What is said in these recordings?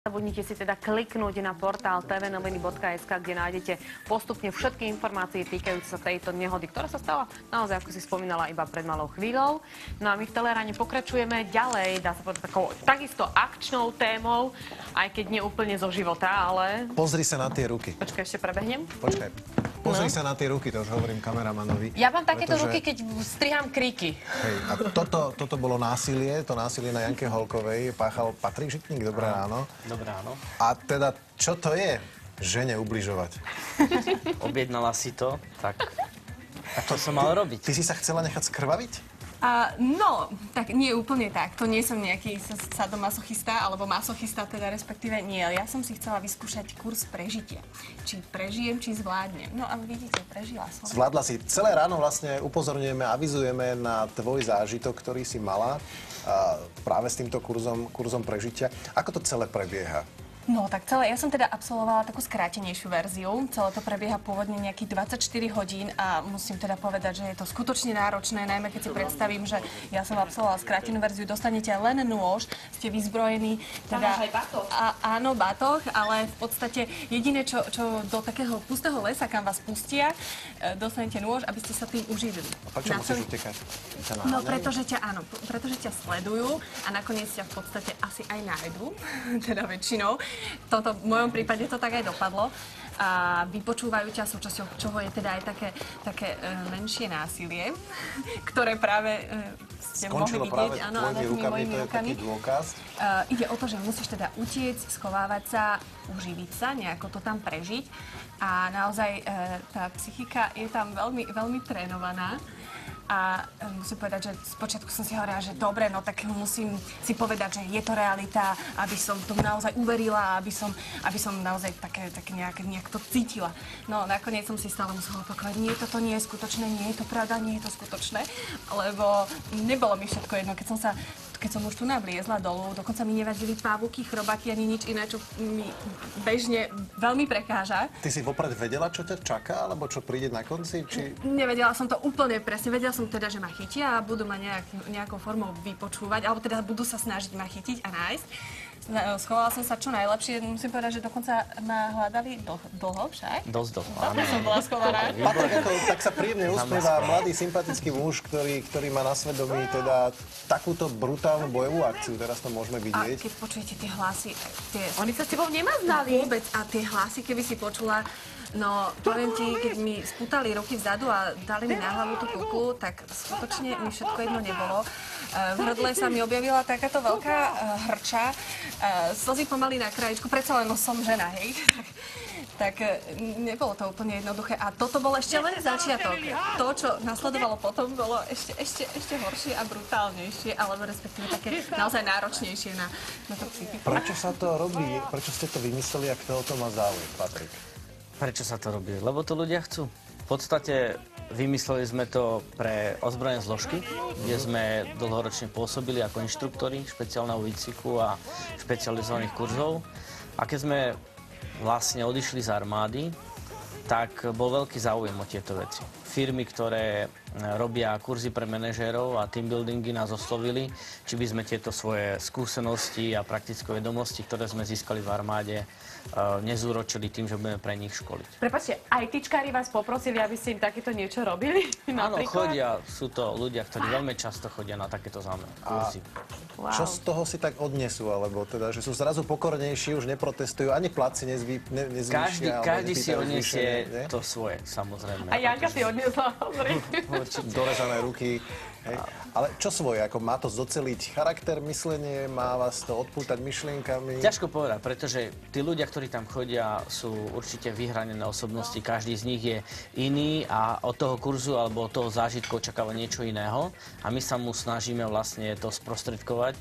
Zabudnite si teda kliknúť na portál tvnoviny.sk, kde nájdete postupne všetky informácie týkajúce sa tejto nehody, ktorá sa stala naozaj, ako si spomínala, iba pred malou chvíľou. No a my v Teleráne pokračujeme ďalej, dá sa povedať takou takisto akčnou témou, aj keď nie úplne zo života, ale... Pozri sa na tie ruky. Počkaj, ešte prebehnem. Počkaj. Pozri sa na tie ruky, to už hovorím kameramanovi. Ja mám takéto ruky, keď striham kríky. Hej, a toto bolo násilie, to násilie na Janke Holkovej páchal Patrik Žitník. Dobré ráno. Dobré ráno. A teda, čo to je? Žene ubližovať. Objednala si to, tak to som mal robiť. Ty si sa chcela nechať skrvaviť? No, tak nie úplne tak. To nie som nejaký sadomasochista, alebo masochista, teda respektíve nie. Ja som si chcela vyskúšať kurz prežitia. Či prežijem, či zvládnem. No a vidíte, prežila som. Zvládla si. Celé ráno vlastne upozorňujeme, avizujeme na tvoj zážitok, ktorý si mala práve s týmto kurzom prežitia. Ako to celé prebieha? No, tak celé, ja som teda absolvovala takú skrátenejšiu verziu. Celé to prebieha pôvodne nejakých 24 hodín a musím teda povedať, že je to skutočne náročné, najmä keď si predstavím, že ja som absolvovala skrátenú verziu, dostanete len nôž, ste vyzbrojení. Teda, máš aj batoh. Áno, batoh, ale v podstate jediné, čo do takého pustého lesa, kam vás pustia, dostanete nôž, aby ste sa tým uživili. A prečo musíš utekať? No, pretože ťa sledujú a nakoniec ťa v podstate asi aj nájdu, teda väčšinou. V mojom prípade to tak aj dopadlo. A vypočúvajú ťa, súčasťou čoho je teda aj také menšie násilie, ktoré práve ste mohli vidieť. Áno, tvojimi rukami, to je taký dôkaz. Ide o to, že musíš teda utiecť, schovávať sa, uživiť sa, nejako to tam prežiť. A naozaj tá psychika je tam veľmi, veľmi trénovaná. A musím povedať, že spočiatku som si hovorila, že dobre, no tak musím si povedať, že je to realita, aby som tomu naozaj uverila, aby som naozaj nejak to cítila. No nakoniec som si stále musela opakovať, nie, toto nie je skutočné, nie je to pravda, nie je to skutočné, lebo nebolo mi všetko jedno, keď som už tu navliezla dolu, dokonca mi nevadili pavúky, chrobáky ani nič iné, čo mi bežne veľmi prekáža. Ty si vopred vedela, čo ťa čaká, alebo čo príde na konci? Či... Nevedela som to úplne presne. Vedela som teda, že ma chytia a budú ma nejakou formou vypočúvať, alebo teda budú sa snažiť ma chytiť a nájsť. Schovala som sa čo najlepšie. Musím povedať, že dokonca ma hľadali dlho však. Dosť dlho. Dobre som bola schovaná. Patrik, tak sa príjemne usmieva mladý, sympatický muž, ktorý má na svedomí teda takúto brutálnu bojovú akciu. Teraz to môžeme vidieť. A keď počujete tie hlasy... Oni sa s tebou nemaznali. Vôbec. A tie hlasy, keby si počula... No, poviem ti, keď mi spútali ruky vzadu a dali mi na hlavu tú kuklu, tak skutočne mi všetko jedno nebolo. V hrdle sa mi objavila takáto veľká hrča, slzy pomaly na krajičku, predsa len som žena, hej. Tak nebolo to úplne jednoduché. A toto bol ešte len začiatok. To, čo nasledovalo potom, bolo ešte horšie a brutálnejšie, alebo respektíve také naozaj náročnejšie na to psychiku. Prečo sa to robí? Prečo ste to vymysleli a kto o to má záujem, Patrik? Prečo sa to robí? Lebo to ľudia chcú. V podstate vymysleli sme to pre ozbrojené zložky, kde sme dlhoročne pôsobili ako inštruktori špeciálneho výcviku a špecializovaných kurzov. A keď sme vlastne odišli z armády, tak bol veľký záujem o tieto veci. Firmy, ktoré robia kurzy pre manažérov a teambuildingy nás oslovili, či by sme tieto svoje skúsenosti a praktické vedomosti, ktoré sme získali v armáde, nezúročili tým, že budeme pre nich školiť. Prepáčte, aj tyčkári vás poprosili, aby ste im takéto niečo robili? Áno, chodia, sú to ľudia, ktorí veľmi často chodia na takéto kurzy. Wow. Čo z toho si tak odnesú, alebo teda, že sú zrazu pokornejší, už neprotestujú, ani plat si nezvýšia. Každý si odniesie to svoje, samozrejme. A Janka si odniesla, dorezané ruky. Hej. Ale čo svoje? Ako má to zoceliť charakter, myslenie? Má vás to odpútať myšlienkami? Ťažko povedať, pretože tí ľudia, ktorí tam chodia, sú určite vyhranené osobnosti. Každý z nich je iný a od toho kurzu alebo od toho zážitku očakáva niečo iného. A my sa mu snažíme vlastne to sprostredkovať.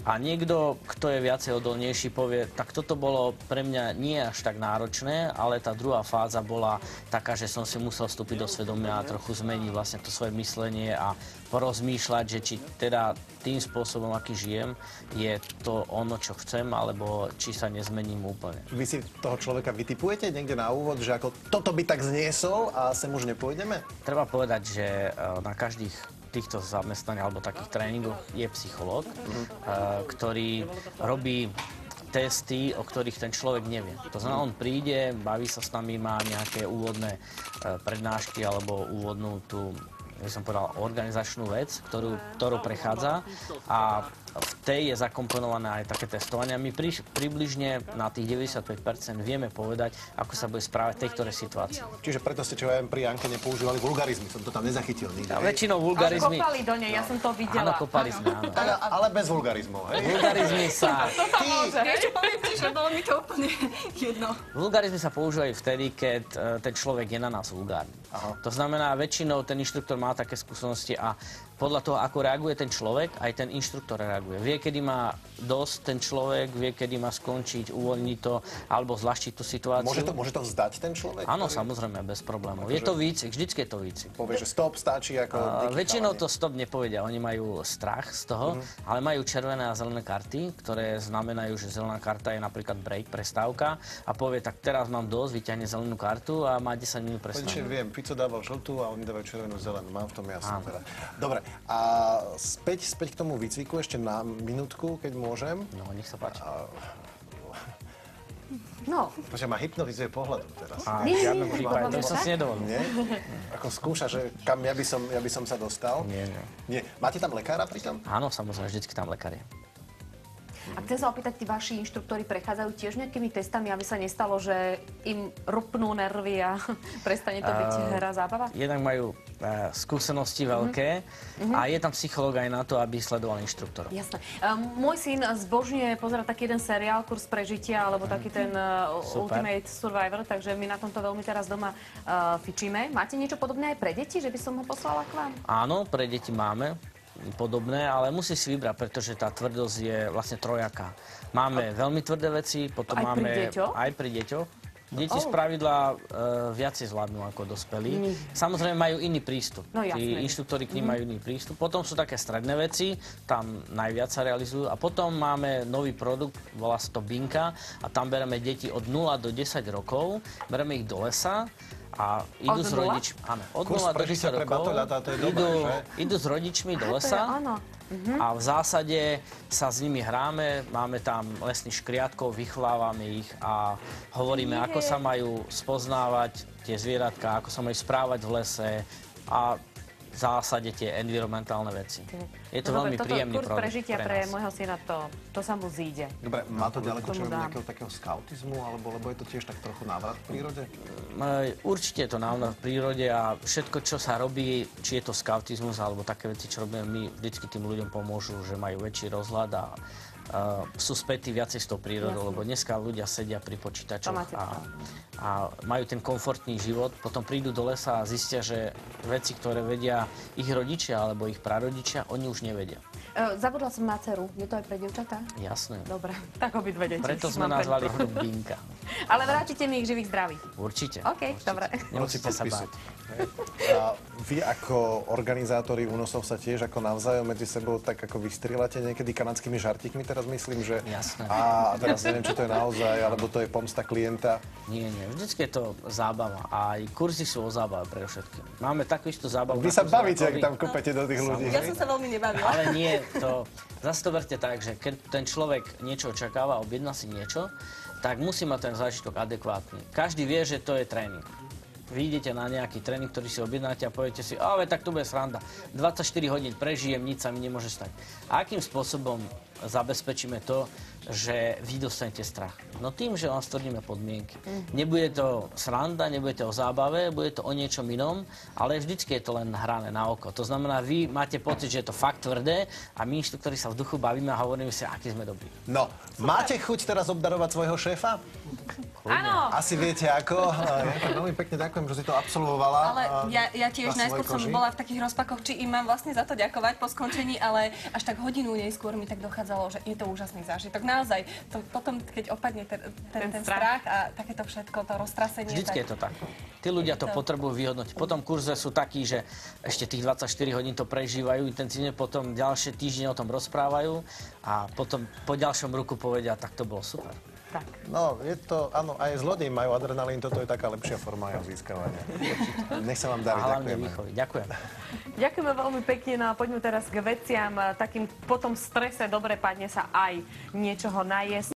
A niekto, kto je viacej odolnejší, povie, tak toto bolo pre mňa nie až tak náročné, ale tá druhá fáza bola taká, že som si musel vstúpiť do svedomia a trochu zmeniť vlastne to svoje myslenie a porozmýšľať, že či teda tým spôsobom, aký žijem, je to ono, čo chcem, alebo či sa nezmením úplne. Vy si toho človeka vytipujete niekde na úvod, že ako toto by tak zniesol a sem už nepôjdeme? Treba povedať, že na každých týchto zamestnaní alebo takých tréningoch je psychológ, ktorý robí testy, o ktorých ten človek nevie. To znamená, on príde, baví sa s nami, má nejaké úvodné prednášky alebo úvodnú tú, by som povedal, organizačnú vec, ktorú prechádza a v tej je zakomponované aj také testovanie. My približne na tých 95% vieme povedať, ako sa bude správať v tej ktorej situácii. Čiže preto ste, čo ja viem, pri Anke nepoužívali vulgarizmy. Som to tam nezachytil nikde. A hej? väčšinou Ale vulgarizmy... kopali do nej, ja som to Áno, videla. kopali sme, áno. Ale bez vulgarizmov, hej? Vulgarizmy sa... Vieš, čo poviem ti, že bolo mi to úplne jedno. Vulgarizmy sa používajú vtedy, keď ten človek je na nás vulgárny. Aha. To znamená, väčšinou ten inštruktor má také skúsenosti a podľa toho, ako reaguje ten človek, aj ten inštruktor reaguje. Vie, kedy má dosť ten človek, vie, kedy má skončiť, uvoľniť to, alebo zľahčiť tú situáciu. Môže to vzdať ten človek? Áno, samozrejme, bez problémov. Je to výcvik, vždycky je to výcvik. Povie, že stop, stačí ako Väčšinou to stop nepovedia, oni majú strach z toho, ale majú červené a zelené karty, ktoré znamenajú, že zelená karta je napríklad break, prestávka a povie, tak teraz mám dosť, vyťahne zelenú kartu a má 10 minút prestávku. Viem, Fico dával žltú a oni dávajú červenú zelenú. Mám v tom jasno teda. Dobre, a späť k tomu výcviku ešte na minútku, keď môžem. No, nech sa páči. No, Protože ma hypnotizuje pohľadom teraz. A Nie, v žiadnom nie, prípade, to nie, som si nedovolil. Nie? Ako skúša, že kam ja by som sa dostal? Nie. Nie. Máte tam lekára pritom? Áno, samozrejme, vždycky tam lekár je. a chcem sa opýtať, tí vaši inštruktori prechádzajú tiež nejakými testami, aby sa nestalo, že im rupnú nervy a prestane to byť hra zábava? Jednak majú skúsenosti veľké a je tam psychológ aj na to, aby sledoval inštruktorov. Jasné. Môj syn zbožňuje pozerať taký jeden seriál, Kurz prežitia, alebo taký ten Super. Ultimate Survivor, takže my na tomto veľmi teraz doma fičíme. Máte niečo podobné aj pre deti, že by som ho poslala k vám? Áno, pre deti máme podobné, ale musí si vybrať, pretože tá tvrdosť je vlastne trojaká. Máme veľmi tvrdé veci, potom Aj pri máme deťoch? aj pri deťoch. Deti spravidla viacej zvládnu ako dospelí. Samozrejme majú iný prístup. No, jasné. Tí inštruktori k nim majú iný prístup. Potom sú také stredné veci, tam najviac sa realizujú. A potom máme nový produkt, volá sa to Binka. A tam bereme deti od 0 do 10 rokov, bereme ich do lesa a idú s nula? rodičmi. Áno, od Kurz 0 do prežitia 10 pre rokov batoľata, to je dobré, že? idú s rodičmi do To je lesa. áno. A v zásade sa s nimi hráme, máme tam lesných škriatkov, vychovávame ich a hovoríme, ako sa majú spoznávať tie zvieratka, ako sa majú správať v lese a v zásade tie environmentálne veci. Je to veľmi príjemný Kurz produkt prežitia pre pre nás. môjho syna, to sa mu zíde. Dobre, má to ďaleko čo tomu dám. nejakého takého skautizmu, alebo lebo je to tiež tak trochu návrat v prírode? Určite je to návrat v prírode a všetko, čo sa robí, či je to skautizmus alebo také veci, čo robíme my, vždycky tým ľuďom pomôžu, že majú väčší rozhľad a sú spätí viacej s tou prírodou, lebo dneska ľudia sedia pri počítačoch a majú ten komfortný život, potom prídu do lesa a zistia, že veci, ktoré vedia ich rodičia alebo ich prarodičia, oni už nevedia. Zabudla som na dceru. Je to aj pre dievčatá? Jasné. Dobre, tak obidve deti. Preto sme Mám nazvali pred- klub Binka. Ale vrátite mi ich živých zdravých. Určite. OK, dobre. Nemusíte sa podpisu. báť. A vy ako organizátori únosov sa tiež ako navzájom medzi sebou tak ako vystrieľate niekedy kanadskými žartíkmi, teraz myslím, že... Jasné. A teraz neviem, či to je naozaj, alebo to je pomsta klienta. Nie. Vždycky je to zábava. A aj kurzy sú o zábave predovšetkým. Máme takú istú zábavu. Vy na sa kurzoch, bavíte, ak ktorý- tam kopete do tých ľudí. Ja hej? som sa veľmi nebavila. Ale nie, zase to berte tak, že keď ten človek niečo očakáva, objedná si niečo, tak musí mať ten zážitok adekvátny. Každý vie, že to je tréning. Vy idete na nejaký tréning, ktorý si objednáte a poviete si, ale tak to bude sranda. 24 hodín prežijem, nič sa mi nemôže stať. A akým spôsobom zabezpečíme to, že vy dostanete strach? No tým, že vám stvoríme podmienky. Nebude to sranda, nebude to o zábave, bude to o niečom inom, ale vždycky je to len hrané na oko. To znamená, vy máte pocit, že je to fakt tvrdé a my inštruktori sa v duchu bavíme a hovoríme si, aký sme dobrí. No, máte chuť teraz obdarovať svojho šéfa? Áno. Asi viete ako. Ja veľmi pekne ďakujem, že si to absolvovala. Ale ja tiež na najskôr svojej som koži. bola v takých rozpakoch, či im mám vlastne za to ďakovať po skončení, ale až tak hodinu neskôr mi tak dochádzalo, že je to úžasný zážitok. Naozaj, to potom, keď opadne ten strach a takéto všetko, to roztrasenie. Vždycky je to tak. Tí ľudia to potrebujú vyhodnotiť. Potom kurze sú takí, že ešte tých 24 hodín to prežívajú intenzívne, potom ďalšie týždne o tom rozprávajú a potom po ďalšom roku povedia, tak to bolo super. Tak. No, je to, áno, aj zlodej majú adrenalín, toto je taká lepšia forma jeho získavania. Nech sa vám darí, A hlavne ďakujeme. výchovy. Ďakujem. Ďakujeme veľmi pekne, no a poďme teraz k veciam. Takým po tom strese dobre padne sa aj niečoho najesť.